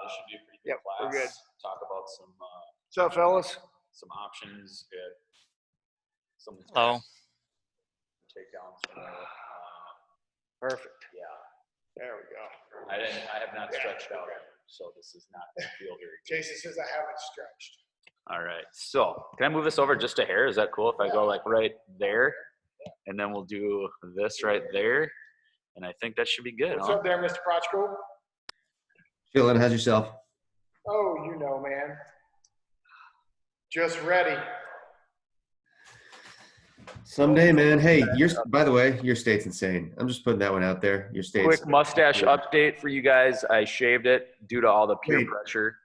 This should be a pretty good class. We're good. Talk about some What's up, fellas? some options. Good. Some takedowns. Perfect. Yeah. There we go. I have not stretched out, so this is not going to feel very good. Jason says I haven't stretched. All right. So can I move this over just a hair? Is that cool if I go like right there? And then we'll do this right there. And I think that should be good. What's up there, Mr. Prochko? Chillin', how's yourself? Oh, you know, man. Just ready. Someday, man. Hey, by the way, your state's insane. I'm just putting that one out there. Your state's Quick mustache update for you guys. I shaved it due to all the peer Wait. pressure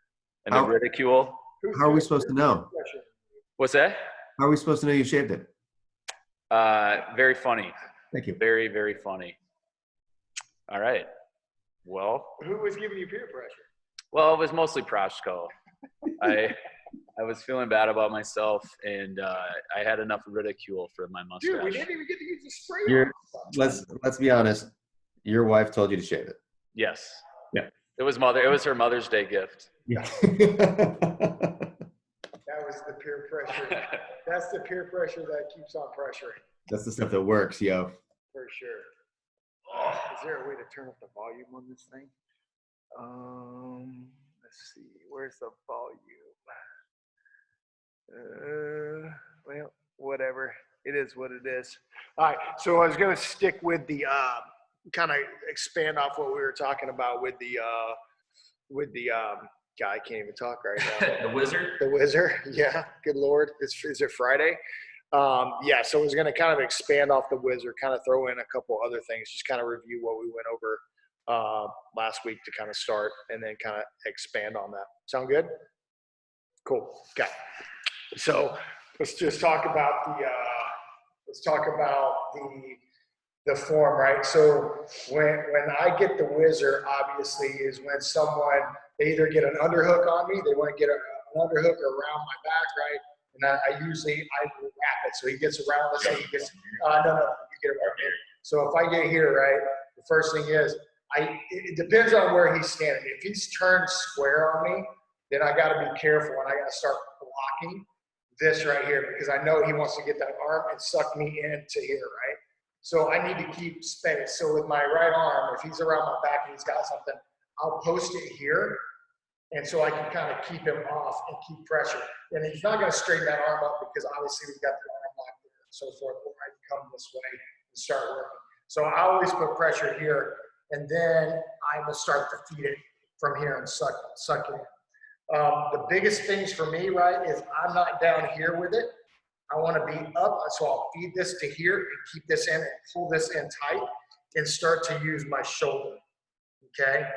and the ridicule. How are we supposed to know? What's that? How are we supposed to know you shaved it? Very funny. Thank you. Very, very funny. All right. Well, Who was giving you peer pressure? well, it was mostly Prochko. I was feeling bad about myself, and I had enough ridicule for my mustache. Dude, we didn't even get to use the spray. Let's be honest. Your wife told you to shave it. Yes. Yeah. It was her Mother's Day gift. Yeah. That was the peer pressure. That's the peer pressure that keeps on pressuring. That's the stuff that works, yo. For sure. Oh, is there a way to turn up the volume on this thing? Let's see. Where's the volume? Well, whatever. It is what it is. All right. So I was going to stick with the kind of expand off what we were talking about with the guy. I can't even talk right now. The wizard? The wizard. Yeah. Good Lord. Is it Friday? Yeah, so I was going to kind of expand off the wizard, kind of throw in a couple other things, just kind of review what we went over last week to kind of start, and then kind of expand on that. Sound good? Cool. Okay. So let's just talk about the form, right? So when I get the wizard, obviously, is when someone, they either get an underhook on me, they want to get an underhook around my back, right? And I wrap it. So he gets around, let's say he gets, no, you get it right here. So if I get here, right, the first thing is, it depends on where he's standing. If he's turned square on me, then I got to be careful and I got to start blocking this right here because I know he wants to get that arm and suck me into here, right? So I need to keep space. So with my right arm, if he's around my back and he's got something, I'll post it here. And so I can kind of keep him off and keep pressure. And he's not going to straighten that arm up because obviously we've got the arm lock there and so forth, or I can come this way and start working. So I always put pressure here, and then I will start to feed it from here and suck it in. The biggest things for me, right, is I'm not down here with it. I want to be up, so I'll feed this to here and keep this in and pull this in tight and start to use my shoulder, okay?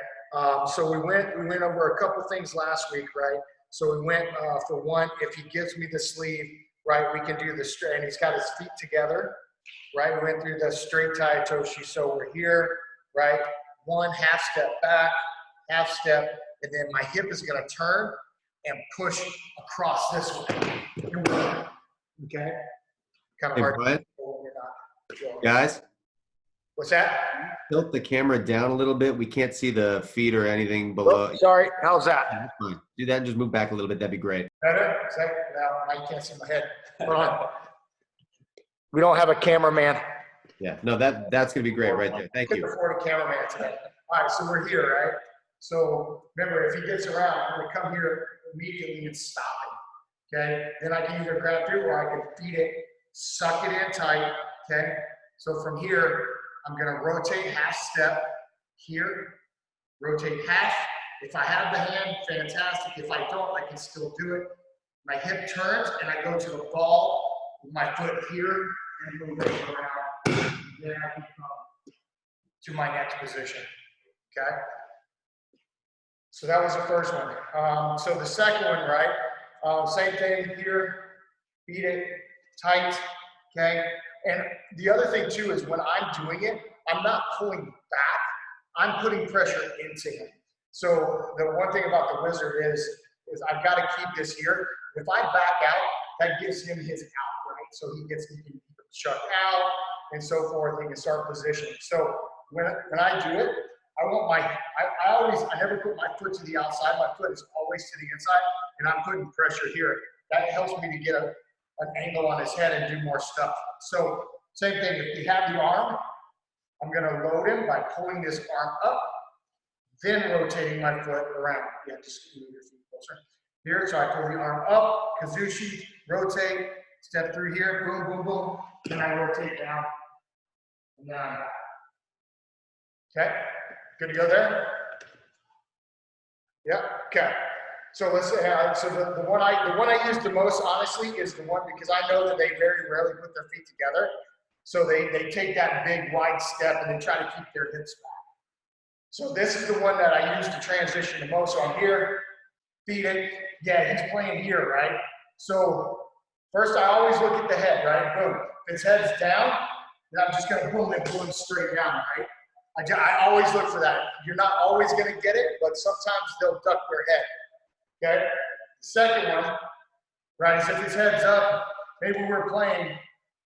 So we went over a couple things last week, right? So we went for one, if he gives me the sleeve, right, we can do the straight, and he's got his feet together, right? We went through the straight Tai Otoshi. So we're here, right? One half step back, half step, and then my hip is going to turn and push across this way. Okay? Kind of hard. Brian, guys, what's that? tilt the camera down a little bit. We can't see the feet or anything below. Oh, sorry. How's that? Yeah, that's fine. Do that and just move back a little bit. That'd be great. Better? Now I can't see my head. Hold on. We don't have a cameraman. Yeah, no, that's gonna be great right there. Thank Couldn't you. afford a cameraman today. All right, so we're here, right? So remember, if he gets around, I'm gonna come here immediately and stop him. Okay? Then I can either grab through or I can feed it, suck it in tight. Okay? So from here, I'm gonna rotate half step here, rotate half. If I have the hand, fantastic. If I don't, I can still do it. My hip turns and I go to the ball with my foot here and move it around. Then I can come to my next position, okay? So that was the first one. So the second one, right? Same thing here, beat it tight, okay? And the other thing too is when I'm doing it, I'm not pulling back, I'm putting pressure into him. So the one thing about the wizard is I've got to keep this here. If I back out, that gives him his out, right? So he can shut out and so forth. He can start positioning. So when I do it, I never put my foot to the outside. My foot is always to the inside, and I'm putting pressure here. That helps me to get an angle on his head and do more stuff. So same thing, if we have the arm, I'm gonna load him by pulling this arm up, then rotating my foot around. Yeah, just move your feet closer. Here, so I pull the arm up, Kazushi, rotate, step through here, boom, boom, boom, then I rotate down, and then I'm back. Okay, good to go there? Yeah, okay. So let's say, so the one I use the most, honestly, is the one because I know that they very rarely put their feet together. So they take that big wide step and they try to keep their hips back. So this is the one that I use to transition the most. So I'm here, feed it. Yeah, he's playing here, right? So first I always look at the head, right? Boom. If his head's down, then I'm just gonna boom and pull him straight down, right? I always look for that. You're not always gonna get it, but sometimes they'll duck their head. Okay, the second one, right, is if his head's up, maybe we're playing,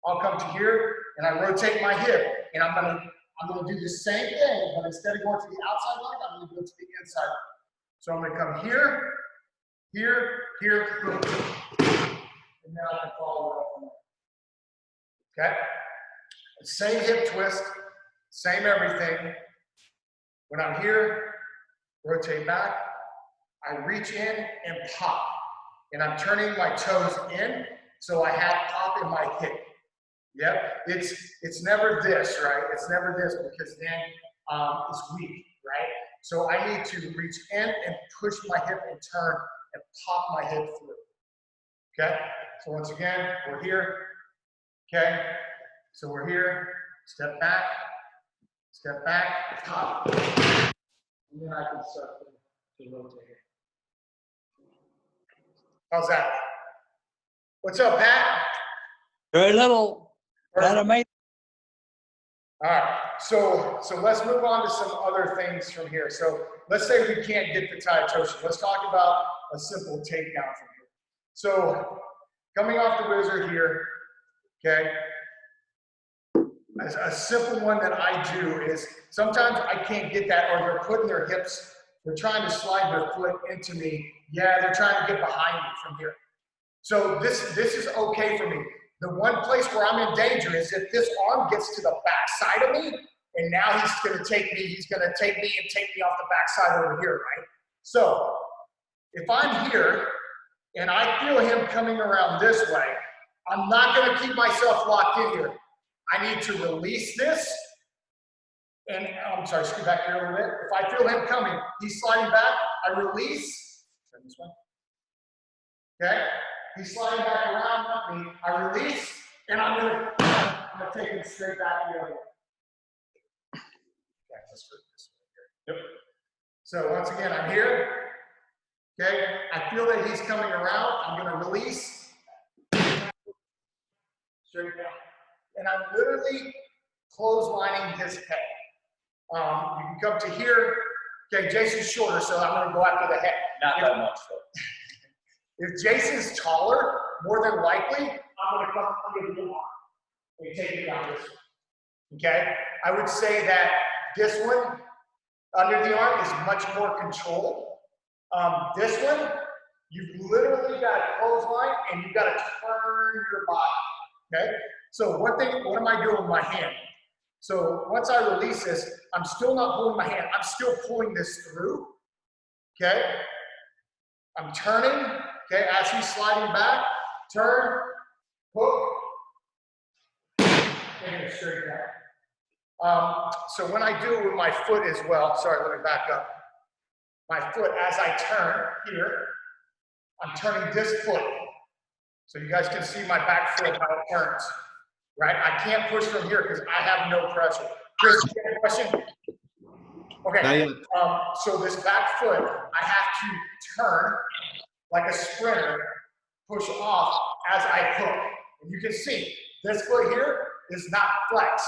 I'll come to here and I rotate my hip and I'm gonna do the same thing, but instead of going to the outside leg, I'm gonna go to the inside leg. So I'm gonna come here, here, here, boom. And now I can follow it up from there. Okay? Same hip twist, same everything. When I'm here, rotate back, I reach in and pop. And I'm turning my toes in, so I have pop in my hip. Yep, it's never this, right? It's never this because then it's weak, right? So I need to reach in and push my hip and turn and pop my hip through. Okay, so once again, we're here. Okay, so we're here, step back, pop. And then I can start to rotate it. How's that? What's up, Pat? Very little. That amazing. All right, so let's move on to some other things from here. So let's say we can't get the Tai Otoshi. Let's talk about a simple takedown from here. So coming off the whizzer here, okay, a simple one that I do is sometimes I can't get that, or they're putting their hips, they're trying to slide their foot into me. Yeah, they're trying to get behind me from here. So this is okay for me. The one place where I'm in danger is if this arm gets to the back side of me, and now he's gonna take me and take me off the back side over here, right? So if I'm here and I feel him coming around this way, I'm not gonna keep myself locked in here. I need to release this, and I'm sorry, scoot back here a little bit. If I feel him coming, he's sliding back, I release, turn this way, okay? He's sliding back around me, I release, and I'm gonna take him straight back the other way. Okay, let's do this one here. Yep. So once again, I'm here, okay? I feel that he's coming around, I'm gonna release, straight down. And I'm literally clotheslining his head. You can come to here. Okay, Jason's shorter, so I'm going to go after the head. Not that much, though. If Jason's taller, more than likely, I'm going to come under the arm and take it down this way. Okay? I would say that this one, under the arm, is much more controlled. This one, you've literally got a clothesline and you've got to turn your body. Okay? So what am I doing with my hand? So once I release this, I'm still not pulling my hand. I'm still pulling this through. Okay? I'm turning. Okay? As he's sliding back, turn, hook, and it straight down. So when I do it with my foot as well, sorry, let me back up. My foot, as I turn here, I'm turning this foot. So you guys can see my back foot, how it turns. Right? I can't push from here because I have no pressure. Chris, you have a question? Okay. So this back foot, I have to turn like a sprinter, push off as I hook. And you can see this foot here is not flexed.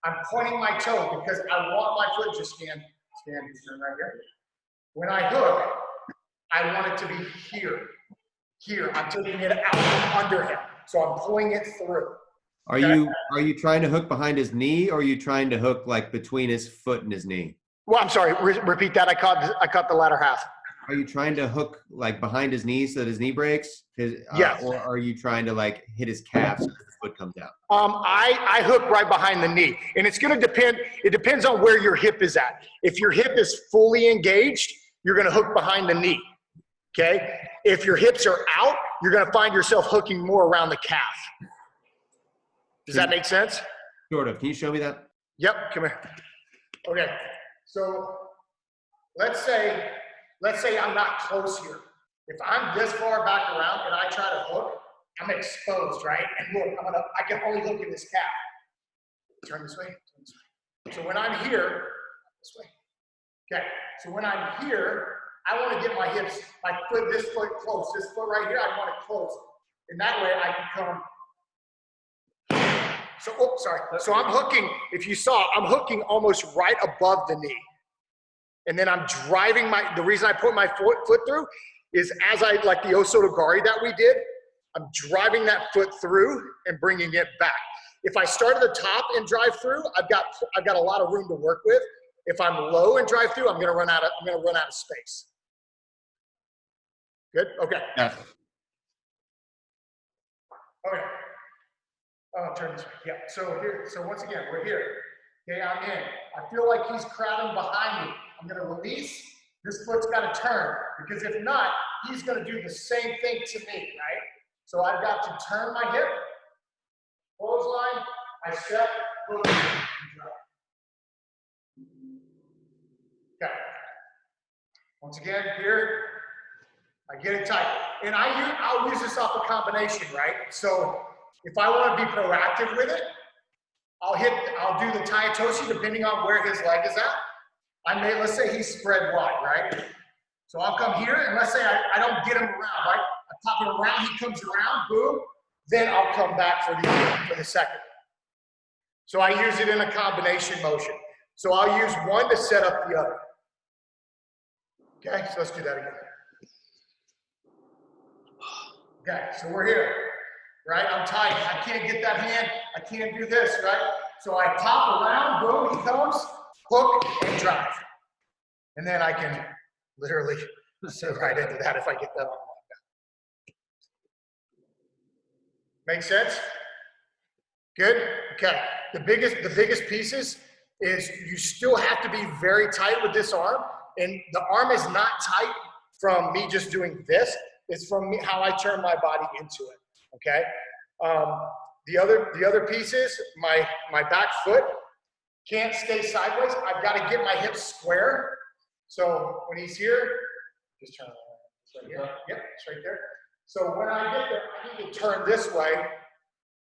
I'm pointing my toe because I want my foot to stand right here. When I hook, I want it to be here. Here, I'm taking it out from under him. So I'm pulling it through. Are you trying to hook behind his knee, or are you trying to hook like between his foot and his knee? Well, I'm sorry, repeat that. I caught the latter half. Are you trying to hook like behind his knee so that his knee breaks? Yes. Or are you trying to like hit his calf so that his foot comes out? I hook right behind the knee, and it's going to depend. It depends on where your hip is at. If your hip is fully engaged, you're going to hook behind the knee. Okay. If your hips are out, you're going to find yourself hooking more around the calf. Does that make sense? Sort of. Can you show me that? Yep. Come here. Okay. So let's say I'm not close here. If I'm this far back around and I try to hook, I'm exposed, right? And look, I can only hook in this calf. Turn this way. So when I'm here, this way. Okay. So when I'm here, I want to get my hips, this foot close. This foot right here, I want it close. And that way I can come. So, oh, sorry. So I'm hooking, if you saw, I'm hooking almost right above the knee. And then I'm driving the reason I put my foot through is as like the Osotogari that we did, I'm driving that foot through and bringing it back. If I start at the top and drive through, I've got a lot of room to work with. If I'm low and drive through, I'm going to run out of space. Good? Okay. Yeah. Okay. Turn this way. Yeah. So once again, we're here. Okay, I'm in. I feel like he's crowding behind me. I'm going to release. This foot's got to turn because if not, he's going to do the same thing to me, right? So I've got to turn my hip, clothesline, I step, hook, and drop. Okay. Once again, here, I get it tight. And I'll use this off a combination, right? So if I want to be proactive with it, I'll do the Taitoshi depending on where his leg is at. Let's say he's spread wide, right? So I'll come here, and let's say I don't get him around, right? I pop him around, he comes around, boom. Then I'll come back for the second. So I use it in a combination motion. So I'll use one to set up the other. Okay, so let's do that again. Okay, so we're here, right? I'm tight. I can't get that hand. I can't do this, right? So I pop around, boom, he comes, hook, and drive. And then I can literally sit right into that if I get that on like that. Make sense? Good? Okay. The biggest pieces is you still have to be very tight with this arm. And the arm is not tight from me just doing this. It's from me, how I turn my body into it. Okay? The other pieces, my back foot can't stay sideways. I've got to get my hips square. So when he's here, just turn around. It's right here. Yep, it's right there. So when I get there, I need to turn this way,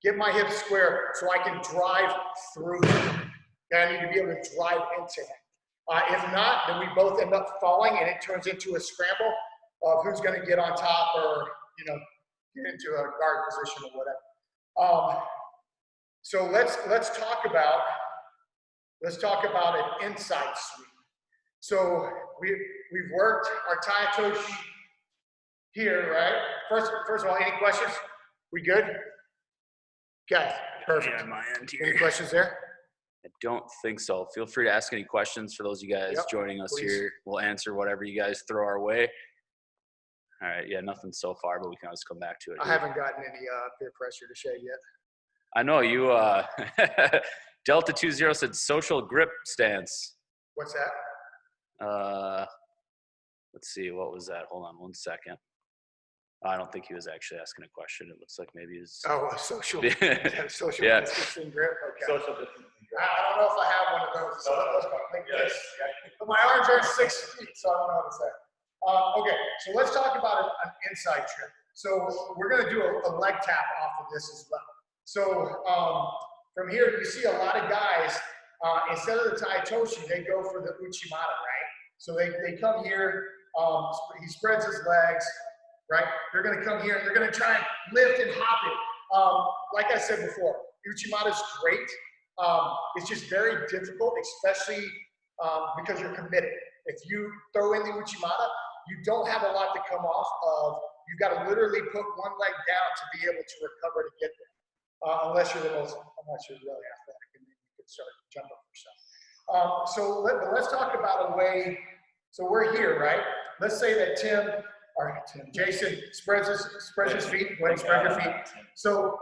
get my hips square so I can drive through him. Okay, I need to be able to drive into him. If not, then we both end up falling and it turns into a scramble of who's going to get on top or, get into a guard position or whatever. So let's talk about an inside sweep. So we've worked our Taitoshi here, right? First of all, any questions? We good? Okay, perfect. Yeah, on my end here. Any questions there? I don't think so. Feel free to ask any questions for those of you guys joining us please. here. We'll answer whatever you guys throw our way. All right. Yeah, nothing so far, but we can always come back to it. I haven't gotten any peer pressure to shade yet. I know you. Delta 20 said social grip stance. What's that? Let's see. What was that? Hold on 1 second. I don't think he was actually asking a question. It looks like maybe he's. Oh, social. Social Yeah. distancing grip. Okay. Social distancing. I don't know if I have one of those. So like this. But my arms are 6 feet, so I don't know what to say. Okay, so let's talk about an inside trip. So we're going to do a leg tap off of this as well. So from here, you see a lot of guys, instead of the Taitoshi, they go for the Uchimata, right? So they come here, he spreads his legs, right? They're going to come here, and they're going to try and lift and hop it. Like I said before, Uchimata is great. It's just very difficult, especially because you're committed. If you throw in the Uchimata, you don't have a lot to come off of. You've got to literally put one leg down to be able to recover to get there. Unless you're really athletic and then you can start jumping for stuff. Let's talk about a way. So we're here, right? Let's say that Jason spreads his feet. Go ahead and spread your feet. So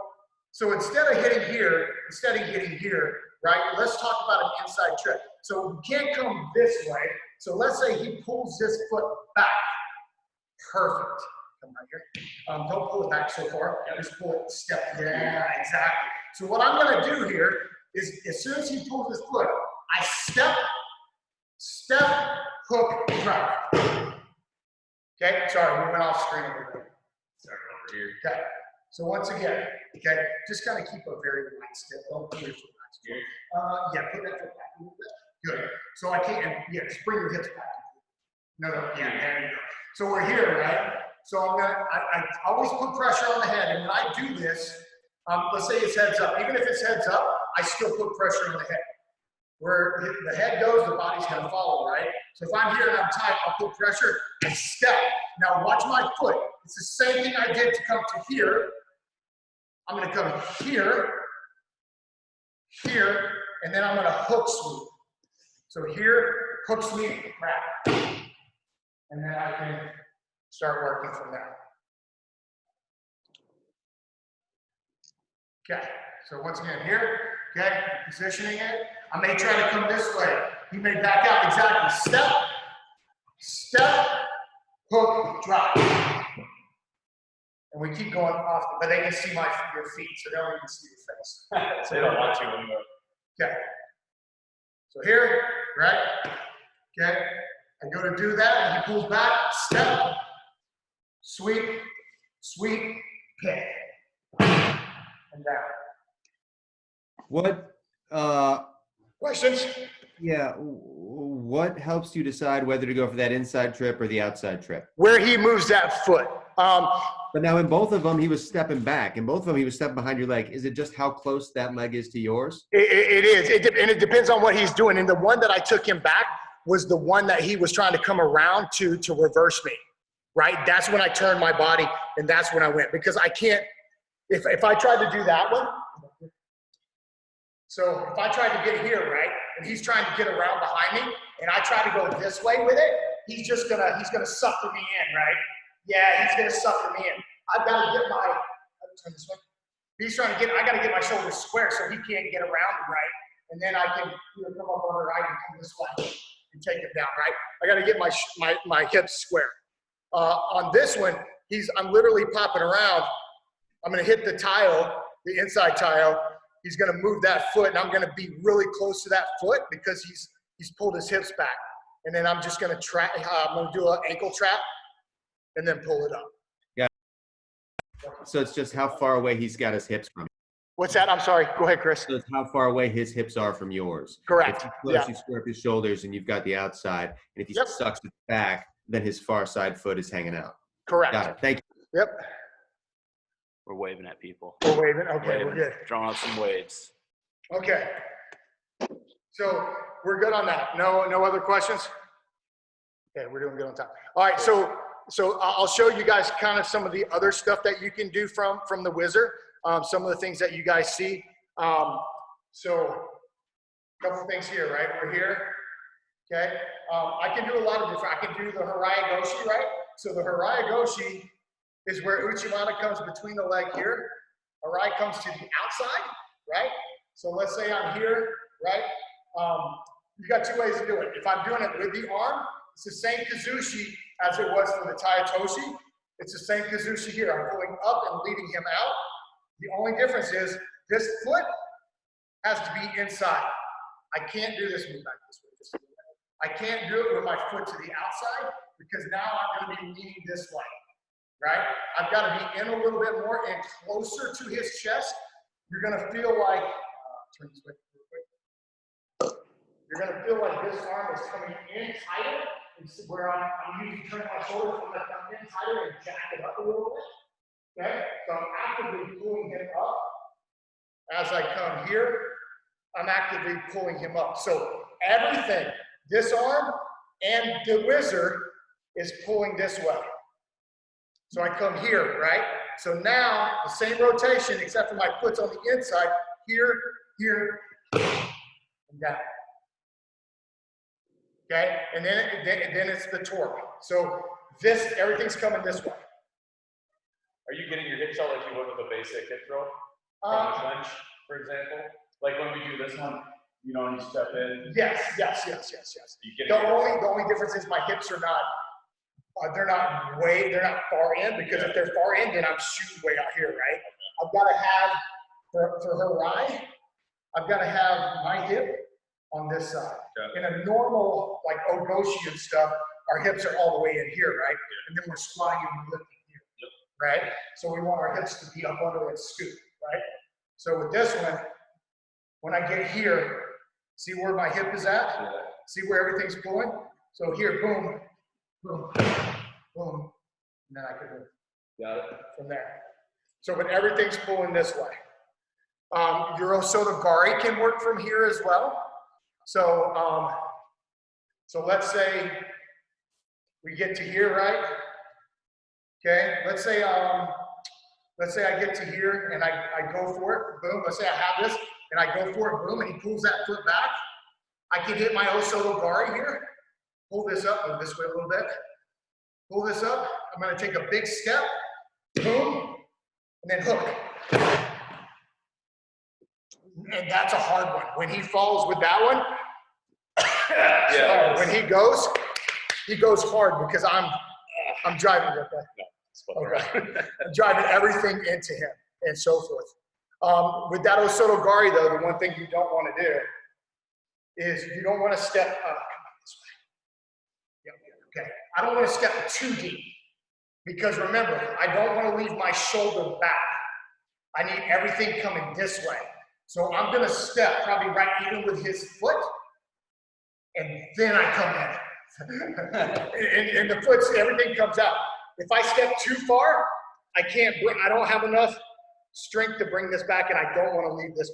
instead of hitting here, right? Let's talk about an inside trip. So we can't come this way. So let's say he pulls this foot back. Perfect. Come right here. Don't pull it back so far. Just pull it, step. Yeah, exactly. So what I'm going to do here is, as soon as he pulls his foot, I step, hook, drop. Okay, sorry, we went off screen a little bit. Sorry, over here. Okay, so once again, okay, just kind of keep a very light step. Don't put your foot back. Yeah, put that foot back a little bit. Good. So I can't, yeah, just bring your hips back. No, yeah, there you go. So we're here, right? So I always put pressure on the head, and when I do this, let's say it's heads up. Even if it's heads up, I still put pressure on the head. Where the head goes, the body's gonna follow, right? So if I'm here and I'm tight, I'll put pressure, I step. Now watch my foot. It's the same thing I did to come to here. I'm gonna come here, and then I'm gonna hook sweep. So here, hook sweep, grab. And then I can start working from there. Okay, so once again here, okay, positioning it. I may try to come this way. He may back out, exactly. Step, hook, drop. And we keep going off, but they can see your feet, so they don't even see your face. So they don't want to anymore. Okay. So here, right? Okay. I go to do that, and he pulls back, step, sweep, pick, and down. What, Questions? yeah, what helps you decide whether to go for that inside trip or the outside trip? Where he moves that foot. But now in both of them, he was stepping back. In both of them, he was stepping behind your leg. Is it just how close that leg is to yours? It is, and it depends on what he's doing. And the one that I took him back was the one that he was trying to come around to reverse me, right? That's when I turned my body, and that's when I went. Because I can't, if I tried to do that one, so if I tried to get here, right, and he's trying to get around behind me, and I try to go this way with it, he's gonna sucker me in, right? Yeah, he's gonna sucker me in. I've got to get turn this way. I gotta get my shoulders square so he can't get around me, right? And then I can either come up under right and come this way and take it down, right? I gotta get my hips square. On this one, I'm literally popping around. I'm gonna hit the tile, the inside tile. He's gonna move that foot, and I'm gonna be really close to that foot because he's pulled his hips back. And then I'm just gonna I'm gonna do an ankle trap and then pull it up. Yeah. So it's just how far away he's got his hips from you. What's that? I'm sorry. Go ahead, Chris. So it's how far away his hips are from yours. Correct. If he's close, you square up his shoulders and you've got the outside. And if he sucks it back, then his far side foot is hanging out. Correct. Got it. Thank you. Yep. We're waving at people. We're waving. Okay, Waving, we're good. drawing out some waves. Okay. So we're good on that. No other questions? Okay, we're doing good on time. All right, so I'll show you guys kind of some of the other stuff that you can do from the Whizzer. Some of the things that you guys see. So a couple things here, right? We're here. Okay. I can do a lot of different. I can do the Harai Goshi, right? So the Harai Goshi is where Uchimata comes between the leg here. Harai comes to the outside, right? So let's say I'm here, right? You've got two ways to do it. If I'm doing it with the arm, it's the same Kazushi as it was for the Tayatoshi. It's the same Kazushi here. I'm pulling up and leading him out. The only difference is this foot has to be inside. I can't do this with back this way. I can't do it with my foot to the outside because now I'm going to be leaning this way, right? I've got to be in a little bit more and closer to his chest. You're going to feel like, turn this way real quick. You're going to feel like this arm is coming in tighter, where I'm usually turning my shoulders, I'm going to come in tighter and jack it up a little bit. Okay, so I'm actively pulling him up. As I come here, I'm actively pulling him up. So everything, this arm and the Whizzer is pulling this way. So I come here, right? So now the same rotation, except for my foot's on the inside, here, and down. Okay, and then it's the torque. So this, everything's coming this way. Are you getting your hips out like you would with a basic hip throw from the clench, for example? Like when we do this one, you know, and you step in. Yes. You get The only difference is my hips are not, they're not far in, because if they're far in, then I'm shooting way out here, right? I've got to have, for Harai, I've got to have my hip on this side. Okay. In a normal, like Ogoshi and stuff, our hips are all the way in here, right? And then we're squatting and lifting here, right? So we want our hips to be up under and scoop, right? So with this one, when I get here, see where my hip is at? Yeah. See where everything's pulling? So here, boom, boom, boom, and then I can move Got it. from there. So, but everything's pulling this way. Your Osoto Gari can work from here as well. So, so let's say we get to here, right? Okay, let's say I get to here and I go for it, boom. Let's say I have this and I go for it, boom, and he pulls that foot back. I can hit my Osoto Gari here, pull this up, move this way a little bit, pull this up. I'm gonna take a big step, boom, and then hook. And that's a hard one. When he falls with that one, when he goes hard because I'm driving with that. Okay. I'm driving everything into him and so forth. With that Osoto Gari though, the one thing you don't want to do is you don't want to step come on this way. Yep, okay. I don't want to step too deep because remember, I don't want to leave my shoulder back. I need everything coming this way. So I'm going to step probably right even with his foot, and then I come in. and the foot's, everything comes out. If I step too far, I don't have enough strength to bring this back, and I don't want to leave this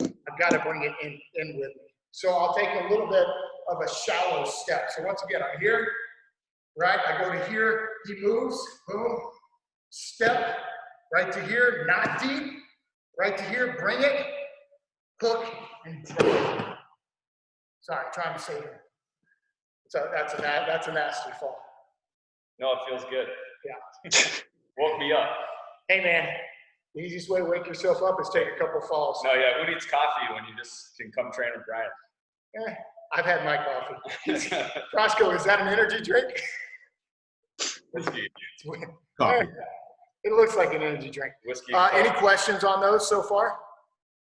behind me. I've got to bring it in with me. So I'll take a little bit of a shallow step. So once again, I'm here, right? I go to here, he moves, boom, step, right to here, not deep, right to here, bring it, hook, and bring it. Sorry, trying to save him. So that's a nasty fall. No, it feels good. Yeah. Woke me up. Hey man, the easiest way to wake yourself up is take a couple falls. No, yeah, who needs coffee when you just can come train with Brian? I've had my coffee. Roscoe, is that an energy drink? Whiskey. Coffee. It looks like an energy drink. Whiskey. Any questions on those so far?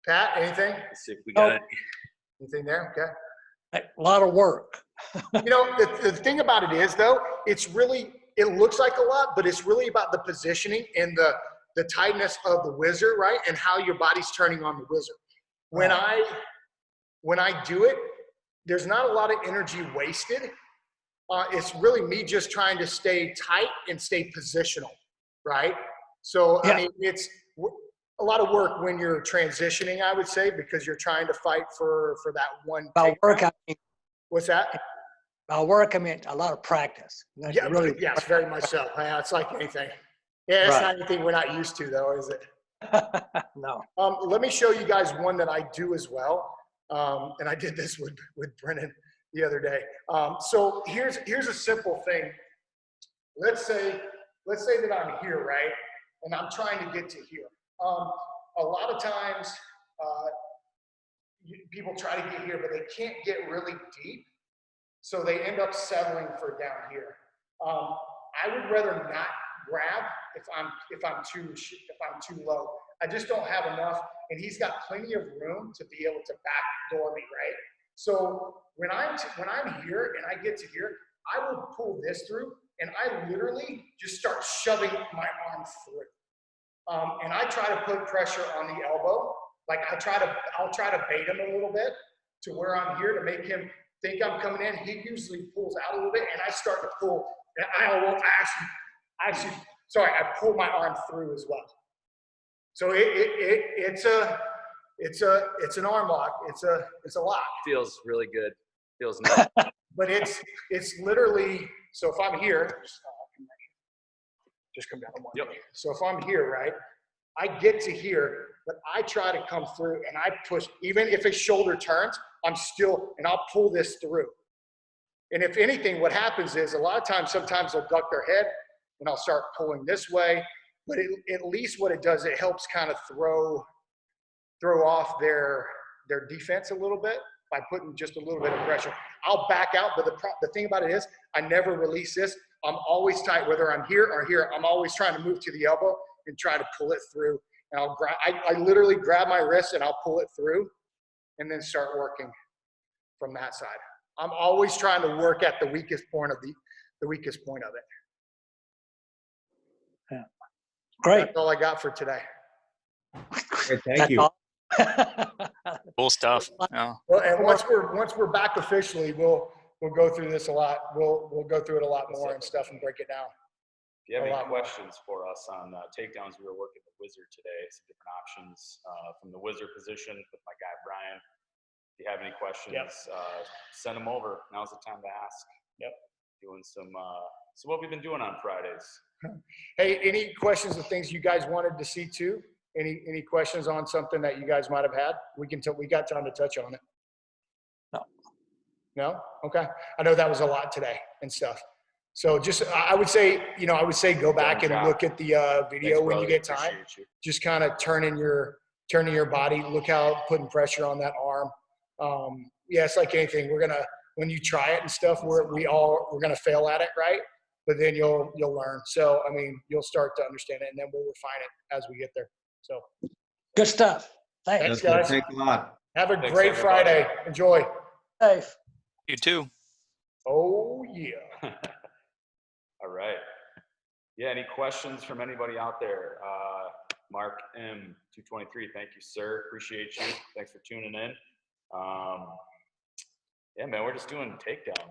Pat, anything? Let's see if we got it. Anything there? Okay. A lot of work. You know, the thing about it is though, it looks like a lot, but it's really about the positioning and the tightness of the whizzer, right? And how your body's turning on the whizzer. When I do it, there's not a lot of energy wasted. It's really me just trying to stay tight and stay positional, right? So, yeah. I mean, it's a lot of work when you're transitioning, I would say, because you're trying to fight for that one. About work, I mean, what's that? About work, I mean, a lot of practice. Yeah, really. Yes, very much so. Yeah, it's like anything. Yeah, it's not anything we're not used to, though, is it? No. Let me show you guys one that I do as well. And I did this with Brennan the other day. So here's a simple thing. Let's say that I'm here, right? And I'm trying to get to here. A lot of times, people try to get here, but they can't get really deep. So they end up settling for down here. I would rather not grab if I'm too low. I just don't have enough, and he's got plenty of room to be able to backdoor me, right? So when I'm here and I get to here, I will pull this through, and I literally just start shoving my arm through. And I try to put pressure on the elbow. Like I'll try to bait him a little bit to where I'm here to make him think I'm coming in. He usually pulls out a little bit, and I start to pull. And I pull my arm through as well. So it's an arm lock. It's a lock. Feels really good. Feels nice. But it's literally, so if I'm here, just come down one. Yep. So if I'm here, right, I get to here, but I try to come through and I push, even if his shoulder turns, and I'll pull this through. And if anything, what happens is a lot of times, sometimes they'll duck their head and I'll start pulling this way. But at least what it does, it helps kind of throw off their defense a little bit by putting just a little bit of pressure. I'll back out, but the thing about it is I never release this. I'm always tight, whether I'm here or here. I'm always trying to move to the elbow and try to pull it through. And I literally grab my wrist and I'll pull it through and then start working from that side. I'm always trying to work at the weakest point of the weakest point of it. Yeah. Great. That's all I got for today. Great, thank That's you. all. Cool stuff. Yeah. Well, and once we're back officially, we'll go through this a lot. We'll go through it a lot more and stuff and break it down. If you have A any lot more. questions for us on takedowns, we were working the Wizard today, some different options from the Wizard position with my guy Brian. If you have any questions, send them over. Now's the time to ask. Yep. Doing some what we've been doing on Fridays. Hey, any questions of things you guys wanted to see too? Any questions on something that you guys might have had? We got time to touch on it. No. No? Okay. I know that was a lot today and stuff. So just, I would say go back and job. look at the video Thanks, when brother. you get time. Appreciate you. Just kind of turning your body, look how putting pressure on that arm. Yeah, it's like anything. When you try it and stuff, we're gonna fail at it, right? But then you'll learn. So I mean, you'll start to understand it, and then we'll refine it as we get there. So Good stuff. Thanks. Thanks, That's good. guys. Thanks a lot. have a Thanks, great everybody. Friday. Enjoy. Safe. You too. Oh yeah. All right. Yeah, any questions from anybody out there? Mark M223, thank you, sir. Appreciate you. Thanks for tuning in. Yeah, man, we're just doing takedowns.